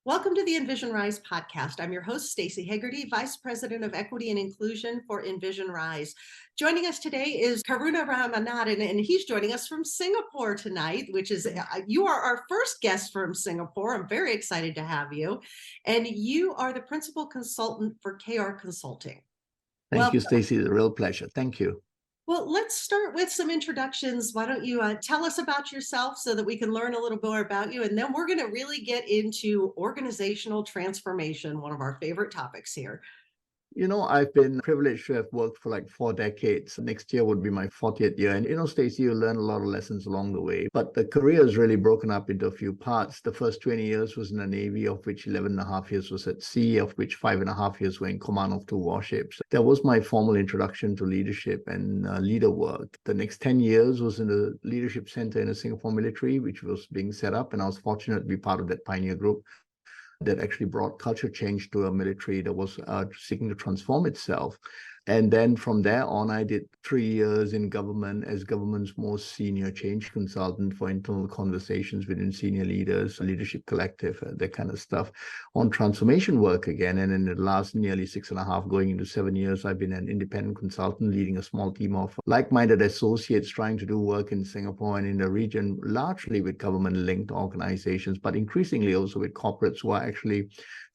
Welcome to the Envision RISE podcast. I'm your host, Staci Hegarty, Vice President of Equity and Inclusion for Envision RISE. Joining us today is Karuna Ramanathan, and he's joining us from Singapore tonight, which is, you are our first guest from Singapore. I'm very excited to have you. And you are the Principal Consultant for KR Consulting. Thank you, Staci. It's a real pleasure. Thank you. Well, let's start with some introductions. Why don't you tell us about yourself so that we can learn a little more about you? And then we're going to really get into organizational transformation, one of our favorite topics here. You know, I've been privileged to have worked for like 4 decades. Next year would be my 40th year. And, Staci, you learn a lot of lessons along the way. But the career is really broken up into a few parts. The first 20 years was in the Navy, of which 11 and a half years was at sea, of which 5.5 years were in command of 2 warships. That was my formal introduction to leadership and leader work. The next 10 years was in the leadership center in the Singapore military, which was being set up. And I was fortunate to be part of that pioneer group that actually brought culture change to a military that was seeking to transform itself. And then from there on, I did 3 years in government as government's most senior change consultant for internal conversations within senior leaders, leadership collective, that kind of stuff, on transformation work again. And in the last nearly 6.5, going into 7 years, I've been an independent consultant leading a small team of like-minded associates trying to do work in Singapore and in the region, largely with government-linked organizations, but increasingly also with corporates who are actually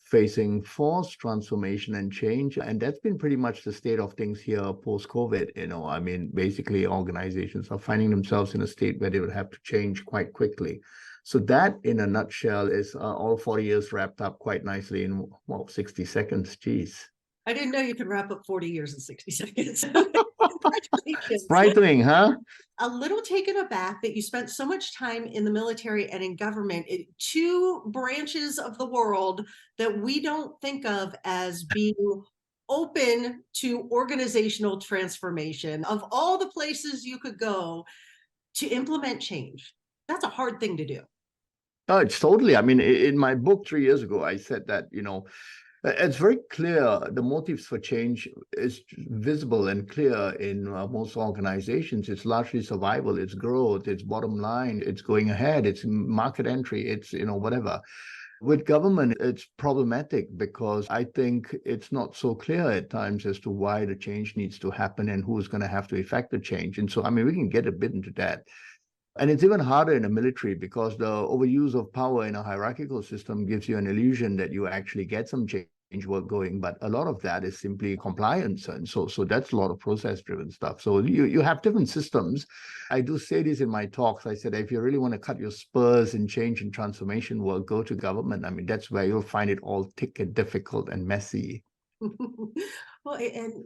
facing forced transformation and change. And that's been pretty much the state of things here post-COVID. Basically organizations are finding themselves in a state where they would have to change quite quickly. So that, in a nutshell, is all 40 years wrapped up quite nicely in, 60 seconds. Geez. I didn't know you could wrap up 40 years in 60 seconds. Congratulations. Frightening, huh? A little taken aback that you spent so much time in the military and in government, 2 branches of the world that we don't think of as being open to organizational transformation. Of all the places you could go to implement change, that's a hard thing to do. Oh, it's totally. In my book 3 years ago, I said that, it's very clear. The motives for change is visible and clear in most organizations. It's largely survival, it's growth, it's bottom line, it's going ahead, it's market entry, it's, whatever. With government, it's problematic because I think it's not so clear at times as to why the change needs to happen and who's going to have to effect the change. And so, we can get a bit into that. And it's even harder in the military because the overuse of power in a hierarchical system gives you an illusion that you actually get some change work going, but a lot of that is simply compliance. And so that's a lot of process-driven stuff. So you have different systems. I do say this in my talks. I said, if you really want to cut your spurs in change and transformation work, go to government. That's where you'll find it all thick and difficult and messy. Well, and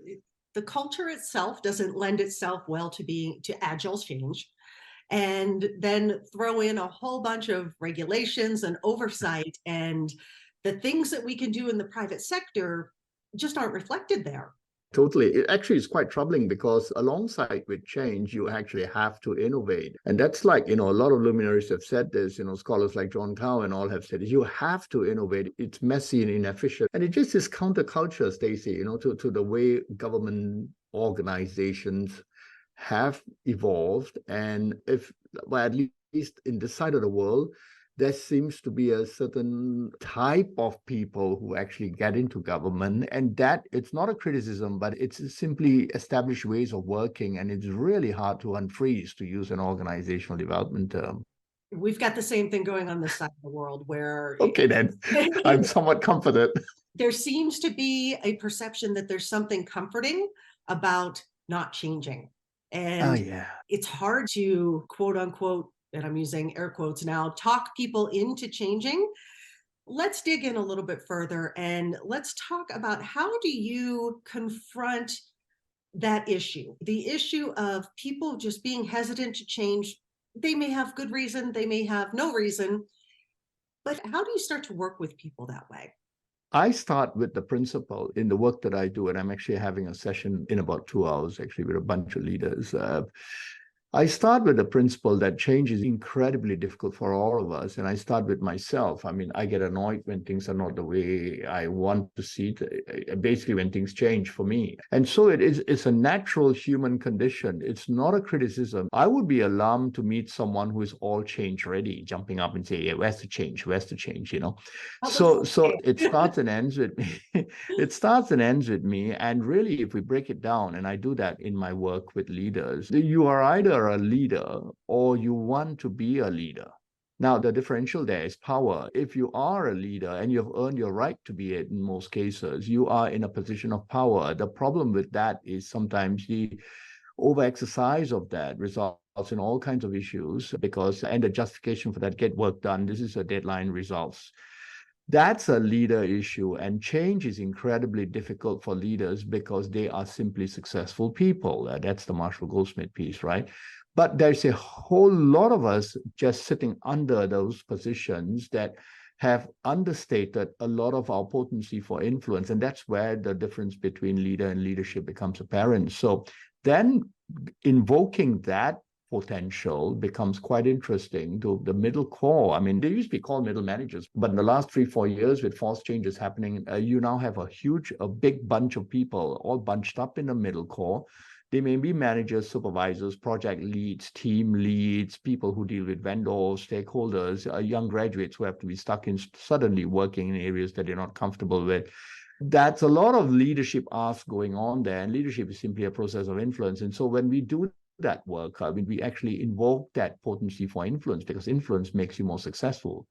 the culture itself doesn't lend itself well to agile change. And then throw in a whole bunch of regulations and oversight, and the things that we can do in the private sector just aren't reflected there. Totally. It actually is quite troubling because alongside with change, you actually have to innovate. And that's like, a lot of luminaries have said this, scholars like John Cow and all have said, you have to innovate. It's messy and inefficient. And it just is counterculture, Staci, to the way government organizations have evolved. And at least in this side of the world, there seems to be a certain type of people who actually get into government, and that it's not a criticism, but it's simply established ways of working, and it's really hard to unfreeze, to use an organizational development term. We've got the same thing going on this side of the world where... Okay, then. I'm somewhat comforted. There seems to be a perception that there's something comforting about not changing. And it's hard to, quote unquote, and I'm using air quotes now, talk people into changing. Let's dig in a little bit further and let's talk about, how do you confront that issue? The issue of people just being hesitant to change. They may have good reason, they may have no reason, but how do you start to work with people that way? I start with the principle in the work that I do, and I'm actually having a session in about 2 hours, actually, with a bunch of leaders. I start with the principle that change is incredibly difficult for all of us. And I start with myself. I mean, I get annoyed when things are not the way I want to see it, basically when things change for me. And so it's a natural human condition. It's not a criticism. I would be alarmed to meet someone who is all change ready, jumping up and say, yeah, where's the change? Where's the change? You know? So it starts and ends with me. It starts and ends with me. And really, if we break it down, and I do that in my work with leaders, you are either a leader or you want to be a leader. Now, the differential there is power. If you are a leader and you've earned your right to be it in most cases, you are in a position of power. The problem with that is sometimes the overexercise of that results in all kinds of issues and the justification for that, get work done, this is a deadline, results. That's a leader issue, and change is incredibly difficult for leaders because they are simply successful people. That's the Marshall Goldsmith piece, right? But there's a whole lot of us just sitting under those positions that have understated a lot of our potency for influence. And that's where the difference between leader and leadership becomes apparent. So then invoking that potential becomes quite interesting to the middle core. I mean, they used to be called middle managers, but in the last 3-4 years with force changes happening, you now have a big bunch of people all bunched up in the middle core. They may be managers, supervisors, project leads, team leads, people who deal with vendors, stakeholders, young graduates who have to be stuck in suddenly working in areas that they're not comfortable with. That's a lot of leadership ask going on there, and leadership is simply a process of influence. And so when we do that work, I mean, we actually invoke that potency for influence because influence makes you more successful.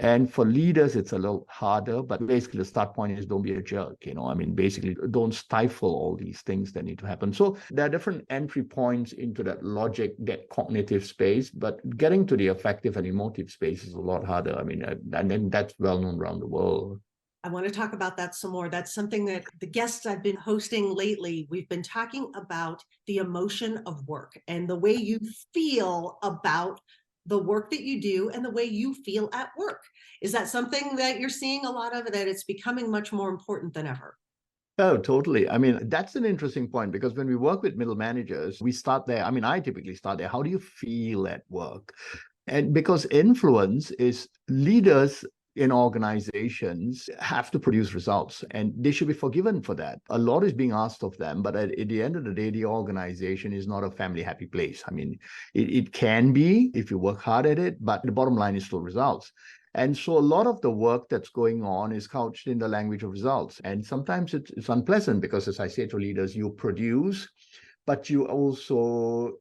And for leaders, it's a little harder, but basically the start point is don't be a jerk, I mean, basically don't stifle all these things that need to happen. So there are different entry points into that logic, that cognitive space, but getting to the affective and emotive space is a lot harder. I mean, and then that's well known around the world. I want to talk about that some more. That's something that the guests I've been hosting lately, we've been talking about the emotion of work and the way you feel about the work that you do and the way you feel at work. Is that something that you're seeing a lot of, that it's becoming much more important than ever? Oh, totally. I mean, that's an interesting point because when we work with middle managers, we start there. I mean, I typically start there. How do you feel at work? And because influence is leaders in organizations have to produce results and they should be forgiven for that. A lot is being asked of them, but at the end of the day, the organization is not a family happy place. I mean, it can be if you work hard at it, but the bottom line is still results. And so a lot of the work that's going on is couched in the language of results. And sometimes it's unpleasant because, as I say to leaders, you produce, but you also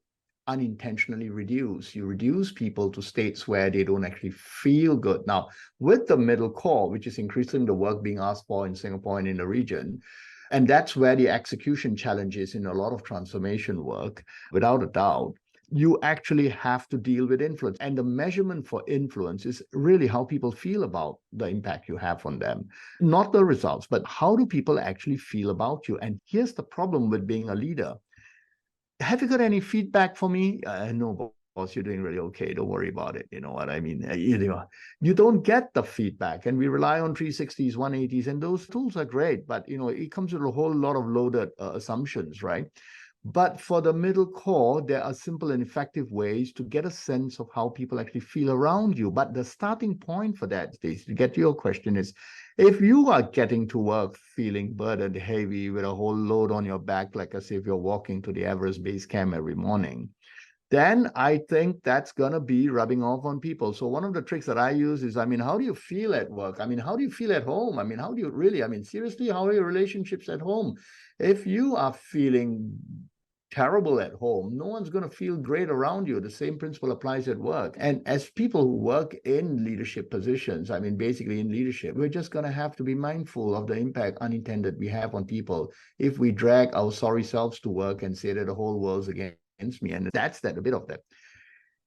unintentionally reduce. You reduce people to states where they don't actually feel good. Now, with the middle core, which is increasing the work being asked for in Singapore and in the region, and that's where the execution challenge is in a lot of transformation work, without a doubt, you actually have to deal with influence. And the measurement for influence is really how people feel about the impact you have on them. Not the results, but how do people actually feel about you? And here's the problem with being a leader. Have you got any feedback for me? No, boss, you're doing really okay. Don't worry about it. You know what I mean? You don't get the feedback. And we rely on 360s, 180s, and those tools are great, but it comes with a whole lot of loaded assumptions, right? But for the middle core, there are simple and effective ways to get a sense of how people actually feel around you. But the starting point for that, Stacy, to get to your question is, if you are getting to work feeling burdened, heavy, with a whole load on your back, like as if you're walking to the Everest base camp every morning, then I think that's going to be rubbing off on people. So one of the tricks that I use is, I mean, how do you feel at work? I mean, how do you feel at home? I mean, how do you really, I mean, seriously, how are your relationships at home? If you are feeling terrible at home, no one's going to feel great around you. The same principle applies at work. And as people who work in leadership positions, I mean, basically in leadership, we're just going to have to be mindful of the impact unintended we have on people if we drag our sorry selves to work and say that the whole world's against me. And that's a bit of that.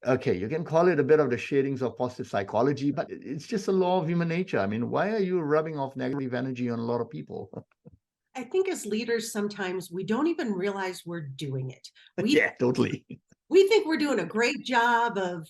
Okay, you can call it a bit of the shadings of positive psychology, but it's just a law of human nature. I mean, why are you rubbing off negative energy on a lot of people? I think as leaders, sometimes we don't even realize we're doing it. Yeah, totally. We think we're doing a great job of,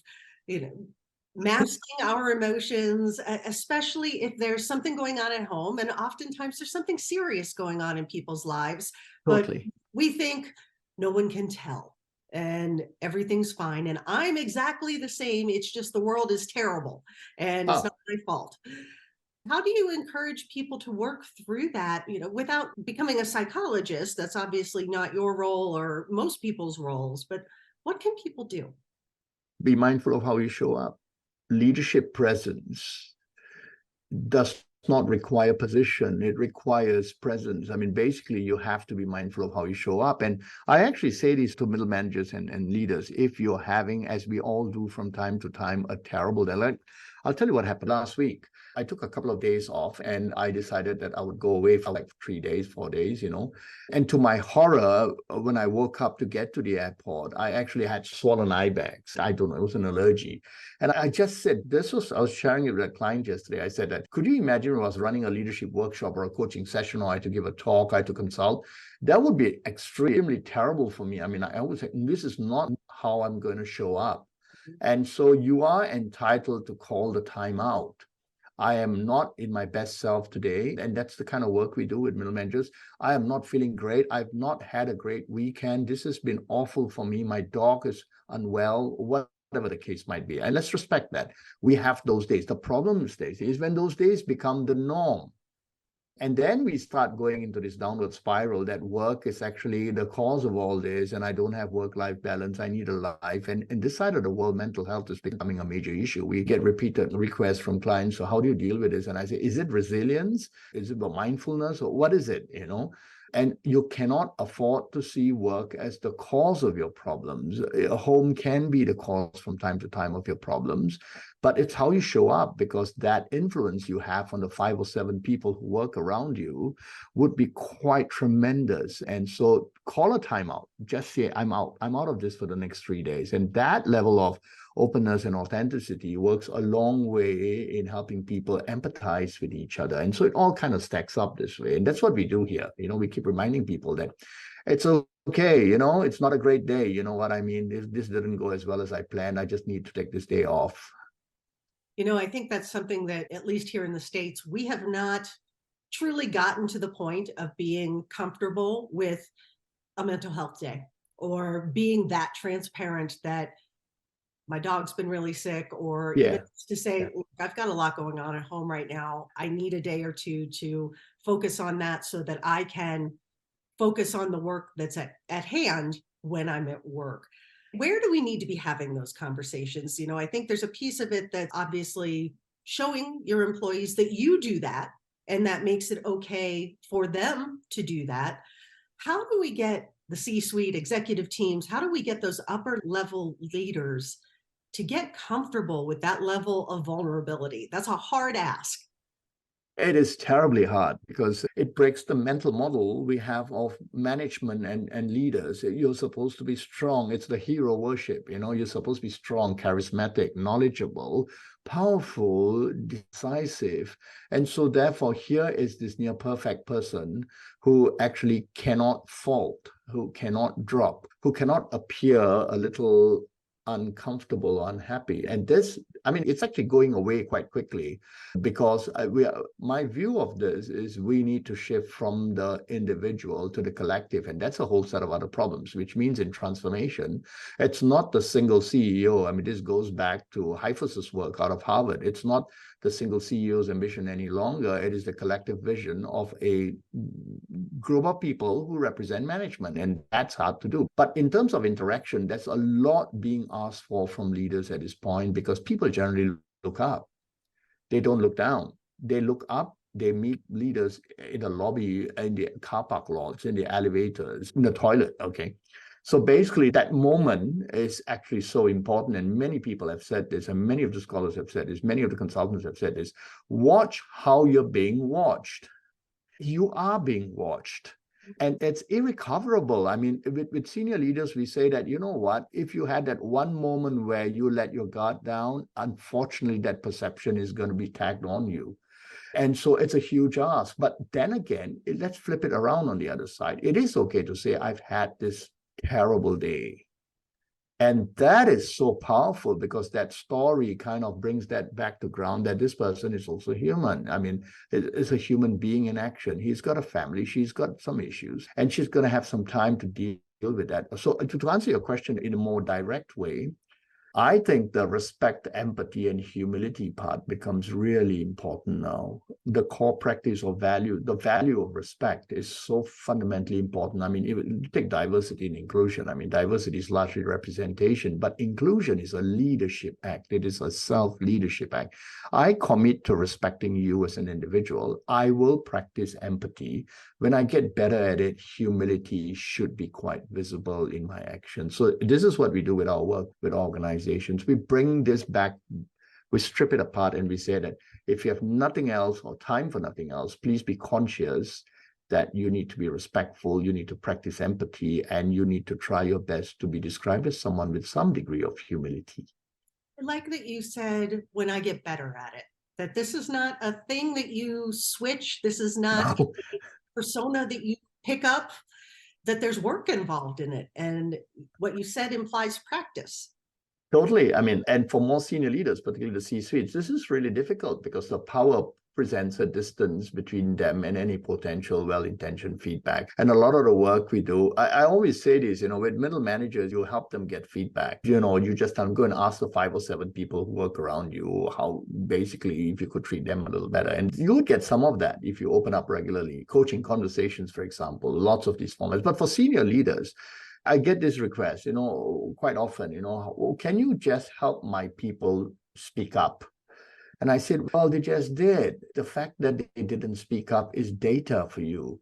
masking our emotions, especially if there's something going on at home. And oftentimes there's something serious going on in people's lives, but Totally. we think no one can tell. and everything's fine. And I'm exactly the same. It's just the world is terrible and it's not my fault. How do you encourage people to work through that, without becoming a psychologist? That's obviously not your role or most people's roles, but what can people do? Be mindful of how you show up. Leadership presence does not require position, it requires presence. I mean, basically, you have to be mindful of how you show up. And I actually say this to middle managers and leaders. If you're having, as we all do from time to time, a terrible day, like, I'll tell you what happened last week. I took a couple of days off and I decided that I would go away for like 3 days, 4 days, And to my horror, when I woke up to get to the airport, I actually had swollen eye bags. I don't know, it was an allergy. And I just said, I was sharing it with a client yesterday. I said that, could you imagine if I was running a leadership workshop or a coaching session, or I had to give a talk, I had to consult? That would be extremely terrible for me. I mean, I always say, this is not how I'm going to show up. And so you are entitled to call the time out. I am not in my best self today. And that's the kind of work we do with middle managers. I am not feeling great. I've not had a great weekend. This has been awful for me. My dog is unwell, whatever the case might be. And let's respect that. We have those days. The problem, Staci, is when those days become the norm. And then we start going into this downward spiral that work is actually the cause of all this, and I don't have work-life balance, I need a life. And in this side of the world, mental health is becoming a major issue. We get repeated requests from clients, so how do you deal with this? And I say, is it resilience? Is it about mindfulness? Or what is it, And you cannot afford to see work as the cause of your problems. A home can be the cause from time to time of your problems, but it's how you show up, because that influence you have on the 5 or 7 people who work around you would be quite tremendous. And so call a timeout. Just say, I'm out. I'm out of this for the next 3 days. And that level of openness and authenticity works a long way in helping people empathize with each other. And so it all kind of stacks up this way. And that's what we do here. We keep reminding people that it's okay, it's not a great day. You know what I mean? This didn't go as well as I planned. I just need to take this day off. I think that's something that, at least here in the States, we have not truly gotten to the point of being comfortable with a mental health day, or being that transparent that my dog's been really sick, or even to say, I've got a lot going on at home right now. I need a day or two to focus on that so that I can focus on the work that's at hand when I'm at work. Where do we need to be having those conversations? I think there's a piece of it that's obviously showing your employees that you do that, and that makes it okay for them to do that. How do we get the C-suite executive teams, how do we get those upper level leaders to get comfortable with that level of vulnerability? That's a hard ask. It is terribly hard because it breaks the mental model we have of management and leaders. You're supposed to be strong. It's the hero worship. You're supposed to be strong, charismatic, knowledgeable, powerful, decisive. And so therefore, here is this near perfect person who actually cannot fault, who cannot drop, who cannot appear a little uncomfortable or unhappy. And this, it's actually going away quite quickly, because my view of this is we need to shift from the individual to the collective. And that's a whole set of other problems, which means in transformation, it's not the single CEO. This goes back to Heifetz's work out of Harvard. It's not the single CEO's ambition any longer. It is the collective vision of a group of people who represent management. And that's hard to do. But in terms of interaction, there's a lot being asked for from leaders at this point, because people generally look up. They don't look down. They look up. They meet leaders in the lobby, in the car park lots, in the elevators, in the toilet. Okay. So basically, that moment is actually so important. And many people have said this, and many of the scholars have said this, many of the consultants have said this. Watch how you're being watched. You are being watched. And it's irrecoverable. With senior leaders, we say that, you know what, if you had that one moment where you let your guard down, unfortunately, that perception is going to be tagged on you. And so it's a huge ask. But then again, let's flip it around on the other side. It is okay to say, I've had this terrible day. And that is so powerful, because that story kind of brings that back to ground, that this person is also human. It's a human being in action. He's got a family. She's got some issues, and she's going to have some time to deal with that. So to answer your question in a more direct way, I think the respect, empathy, and humility part becomes really important now. The core practice of value, the value of respect is so fundamentally important. I mean, even take diversity and inclusion. I mean, diversity is largely representation, but inclusion is a leadership act. It is a self-leadership act. I commit to respecting you as an individual. I will practice empathy. When I get better at it, humility should be quite visible in my actions. So this is what we do with our work with organizations. We bring this back, we strip it apart, and we say that if you have nothing else or time for nothing else, please be conscious that you need to be respectful, you need to practice empathy, and you need to try your best to be described as someone with some degree of humility. I like that you said, when I get better at it, that this is not a thing that you switch. This is not a persona that you pick up, that there's work involved in it. And what you said implies practice. Totally. I mean, and for more senior leaders, particularly the C-suites, this is really difficult because the power presents a distance between them and any potential well-intentioned feedback. And a lot of the work we do, I always say this, with middle managers, you help them get feedback. You just go and ask the 5 or 7 people who work around you how basically if you could treat them a little better. And you would get some of that if you open up regularly. Coaching conversations, for example, lots of these formats. But for senior leaders, I get this request, quite often, can you just help my people speak up? And I said, well, they just did. The fact that they didn't speak up is data for you.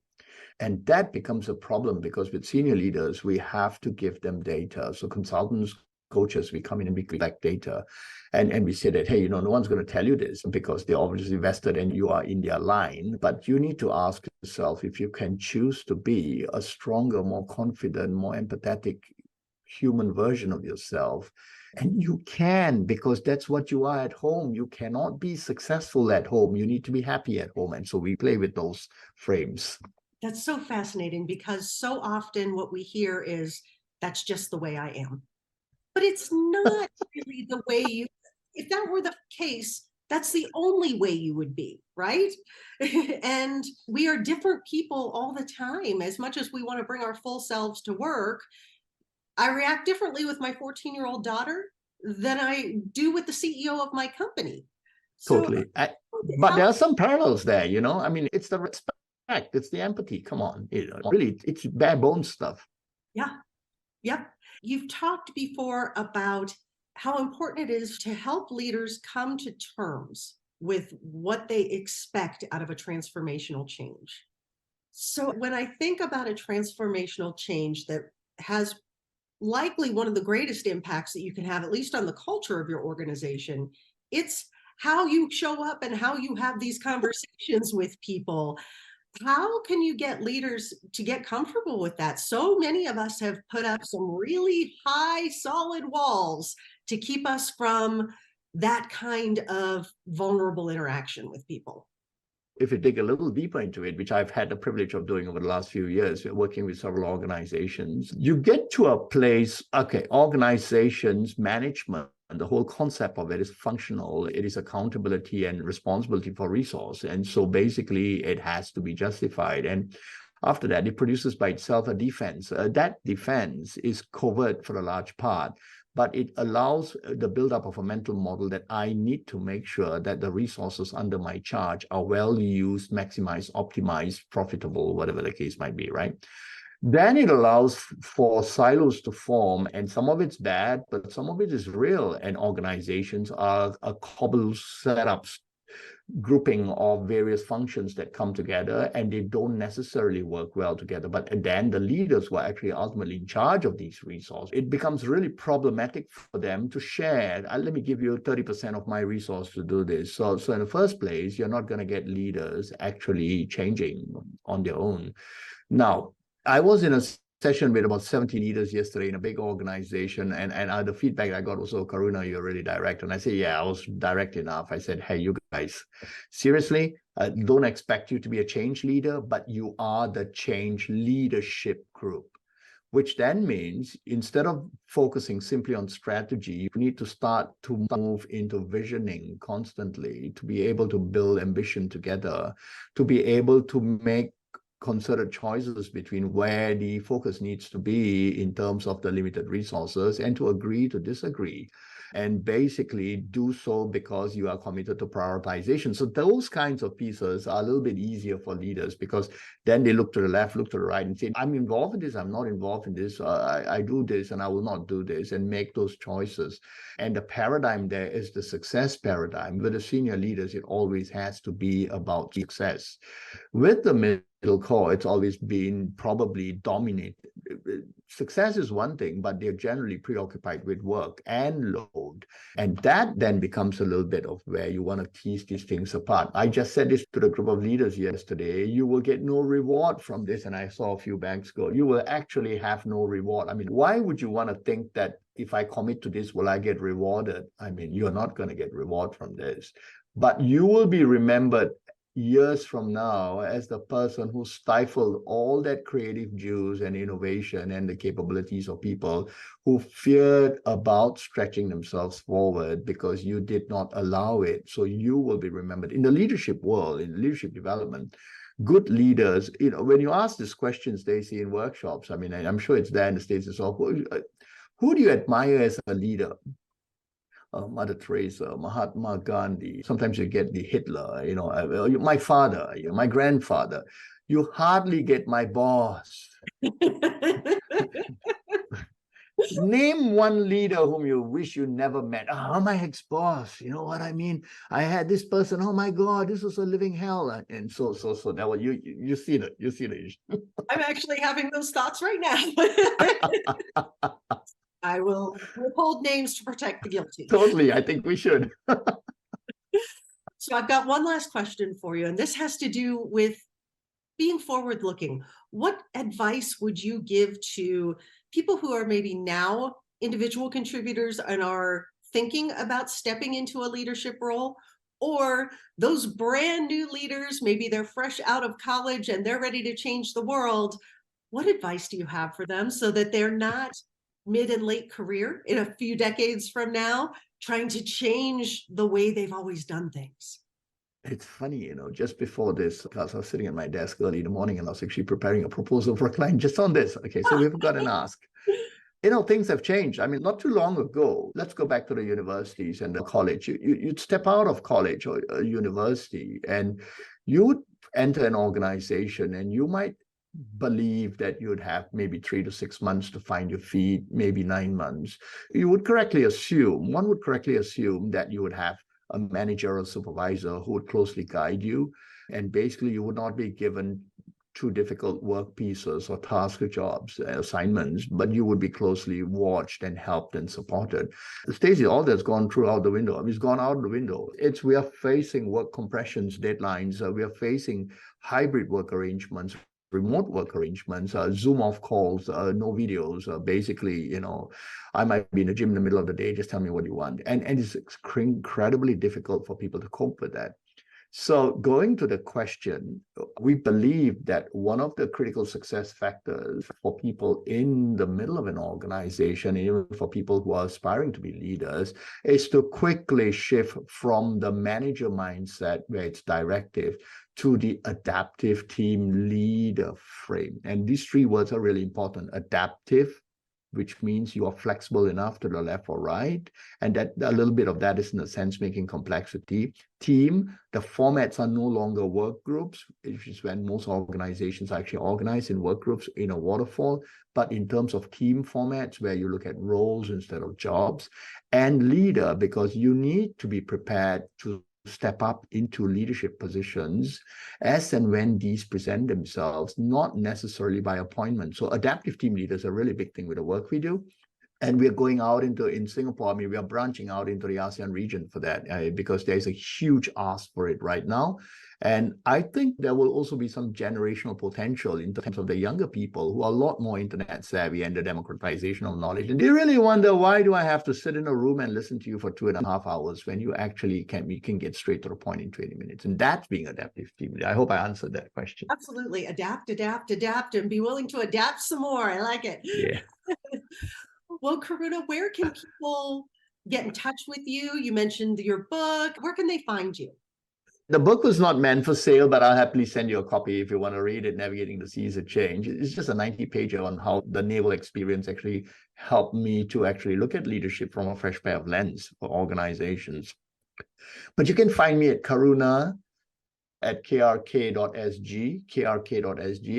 And that becomes a problem because with senior leaders, we have to give them data. So consultants, coaches, we come in and we collect data. And we say that, hey, no one's going to tell you this because they're obviously vested and you are in their line. But you need to ask yourself if you can choose to be a stronger, more confident, more empathetic human version of yourself. And you can, because that's what you are at home. You cannot be successful at home. You need to be happy at home. And so we play with those frames. That's so fascinating because so often what we hear is, that's just the way I am. But it's not really the way you, if that were the case, that's the only way you would be, right? And we are different people all the time. As much as we want to bring our full selves to work, I react differently with my 14-year-old daughter than I do with the CEO of my company. Totally. But there are some parallels there, I mean, it's the respect, it's the empathy. Come on, really, it's bare bones stuff. Yeah. Yep. You've talked before about how important it is to help leaders come to terms with what they expect out of a transformational change. So when I think about a transformational change that has likely one of the greatest impacts that you can have, at least on the culture of your organization, it's how you show up and how you have these conversations with people. How can you get leaders to get comfortable with that? So many of us have put up some really high, solid walls to keep us from that kind of vulnerable interaction with people. If you dig a little deeper into it, which I've had the privilege of doing over the last few years, working with several organizations, you get to a place, okay, organizations, management, and the whole concept of it is functional. It is accountability and responsibility for resource. And so basically it has to be justified. And after that, it produces by itself a defense. That defense is covert for a large part, but it allows the buildup of a mental model that I need to make sure that the resources under my charge are well used, maximized, optimized, profitable, whatever the case might be, right? Then it allows for silos to form, and some of it's bad, but some of it is real, and organizations are a cobbled setups, grouping of various functions that come together, and they don't necessarily work well together. But then the leaders who are actually ultimately in charge of these resources, it becomes really problematic for them to share. Let me give you 30% of my resource to do this. So in the first place, you're not going to get leaders actually changing on their own. Now, I was in a session with about 70 leaders yesterday in a big organization, and the feedback I got was, "Oh, Karuna, you're really direct." And I said, yeah, I was direct enough. I said, hey, you guys, seriously, don't expect you to be a change leader, but you are the change leadership group, which then means instead of focusing simply on strategy, you need to start to move into visioning constantly, to be able to build ambition together, to be able to make concerted choices between where the focus needs to be in terms of the limited resources, and to agree to disagree, and basically do so because you are committed to prioritization. So those kinds of pieces are a little bit easier for leaders, because then they look to the left, look to the right, and say, I'm involved in this, I'm not involved in this, I do this and I will not do this, and make those choices. And the paradigm there is the success paradigm. With the senior leaders, it always has to be about success. With the middle core, it's always been probably dominated. Success is one thing, but they're generally preoccupied with work and load. And that then becomes a little bit of where you want to tease these things apart. I just said this to the group of leaders yesterday. You will get no reward from this. And I saw a few banks go, you will actually have no reward. I mean, why would you want to think that if I commit to this, will I get rewarded? I mean, you're not going to get reward from this. But you will be remembered years from now as the person who stifled all that creative juice and innovation and the capabilities of people who feared about stretching themselves forward because you did not allow it. So you will be remembered. In the leadership world, in leadership development, good leaders, when you ask these questions, Staci, in workshops, I mean, I'm sure it's there in the States as well. Who do you admire as a leader? Mother Teresa, Mahatma Gandhi. Sometimes you get the Hitler, my father, my grandfather. You hardly get my boss. Name one leader whom you wish you never met. Oh, my ex-boss. You know what I mean? I had this person. Oh my God, this was a living hell. And so that was you see that. You see the issue. I'm actually having those thoughts right now. I will withhold names to protect the guilty. Totally. I think we should. So I've got one last question for you, and this has to do with being forward-looking. What advice would you give to people who are maybe now individual contributors and are thinking about stepping into a leadership role, or those brand new leaders, maybe they're fresh out of college and they're ready to change the world? What advice do you have for them so that they're not mid and late career in a few decades from now trying to change the way they've always done things? It's funny, just before this, because I was sitting at my desk early in the morning and I was actually preparing a proposal for a client just on this. Okay, so we've got an ask. Things have changed. I mean, not too long ago, let's go back to the universities and the college. You'd step out of college or a university and you would enter an organization, and you might believe that you'd have maybe 3 to 6 months to find your feet, maybe 9 months. One would correctly assume that you would have a manager or supervisor who would closely guide you. And basically, you would not be given too difficult work pieces or task jobs, assignments, but you would be closely watched and helped and supported. Staci, all that's gone through out the window. I mean, it's gone out the window. We are facing work compressions, deadlines. We are facing hybrid work arrangements, remote work arrangements, Zoom off calls, no videos. Basically, I might be in the gym in the middle of the day, just tell me what you want. And it's incredibly difficult for people to cope with that. So going to the question, we believe that one of the critical success factors for people in the middle of an organization, even for people who are aspiring to be leaders, is to quickly shift from the manager mindset, where it's directive, to the adaptive team leader frame. And these 3 words are really important. Adaptive, which means you are flexible enough to the left or right. And that a little bit of that is in a sense making complexity. Team, the formats are no longer work groups, which is when most organizations are actually organized in work groups in a waterfall, but in terms of team formats where you look at roles instead of jobs. And leader, because you need to be prepared to step up into leadership positions as and when these present themselves, not necessarily by appointment. So adaptive team leaders are a really big thing with the work we do. And we're going out in Singapore, I mean, we are branching out into the ASEAN region for that because there's a huge ask for it right now. And I think there will also be some generational potential in terms of the younger people who are a lot more internet savvy and the democratization of knowledge. And they really wonder, why do I have to sit in a room and listen to you for 2.5 hours when you actually can get straight to the point in 20 minutes? And that's being adaptive team leader. I hope I answered that question. Absolutely. Adapt, and be willing to adapt some more. I like it. Yeah. Well, Karuna, where can people get in touch with you? You mentioned your book. Where can they find you? The book was not meant for sale, but I'll happily send you a copy if you want to read it, Navigating the Seas of Change. It's just a 90-pager on how the naval experience actually helped me to actually look at leadership from a fresh pair of lens for organizations. But you can find me at Karuna at krk.sg,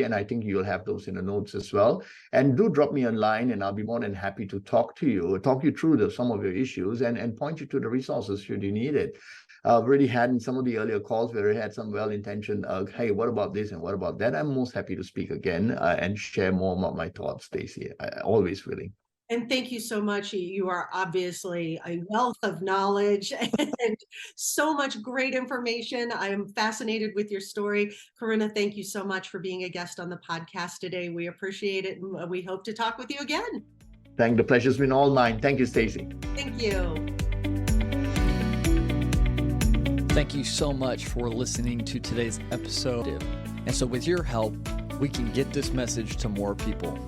and I think you'll have those in the notes as well. And do drop me a line, and I'll be more than happy to talk you through some of your issues and point you to the resources should you need it. I've already had in some of the earlier calls where I had some well-intentioned, hey, what about this and what about that? I'm most happy to speak again and share more about my thoughts, Staci. Always willing. And thank you so much. You are obviously a wealth of knowledge and so much great information. I am fascinated with your story. Karuna, thank you so much for being a guest on the podcast today. We appreciate it, and we hope to talk with you again. The pleasure's been all mine. Thank you, Staci. Thank you. Thank you so much for listening to today's episode. And so with your help, we can get this message to more people.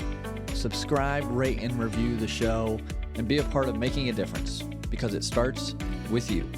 Subscribe, rate, and review the show, and be a part of making a difference, because it starts with you.